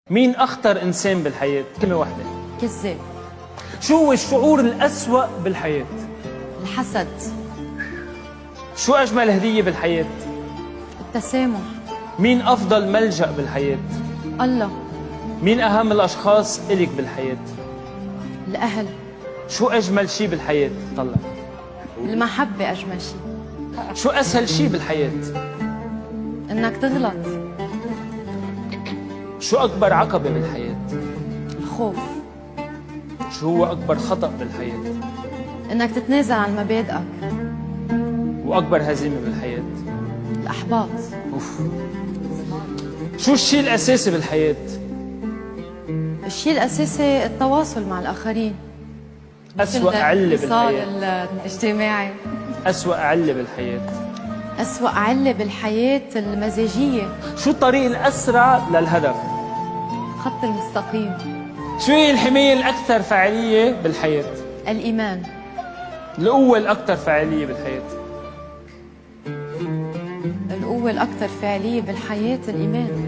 مين أخطر إنسان بالحياة؟ كلمة واحدة. كذاب. شو هو الشعور الأسوأ بالحياة؟ الحسد. شو أجمل هدية بالحياة؟ التسامح. مين أفضل ملجأ بالحياة؟ الله. مين أهم الأشخاص إلك بالحياة؟ الأهل. شو أجمل شي بالحياة؟ طلع. المحبة أجمل شيء. شو أسهل شي بالحياة؟ إنك تغلط. شو أكبر عقبة بالحياة؟ الخوف. شو هو أكبر خطأ بالحياة؟ إنك تتنازل عن مبادئك. وأكبر هزيمة بالحياة؟ الأحباط. أوف. شو الشي الأساسي بالحياة؟ الشيء الأساسي التواصل مع الآخرين. أسوأ علة الاتصال بالحياة؟ الاجتماعي. أسوأ علة بالحياة؟ أسوأ علة بالحياة المزاجية. شو الطريق الأسرع للهدف؟ خط المستقيم. شو هي الحماية الأكثر فعالية بالحياة؟ الإيمان. القوة الأكثر فعالية بالحياة؟ القوة الأكثر فعالية بالحياة الإيمان.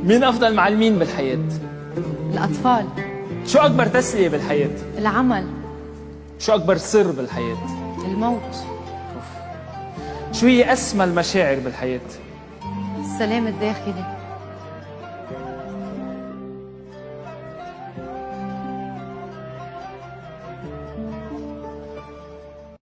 مين أفضل معلمين بالحياة؟ الأطفال. شو أكبر تسلية بالحياة؟ العمل. شو أكبر سر بالحياة؟ الموت. شو هي أسمى المشاعر بالحياة؟ السلام الداخلي.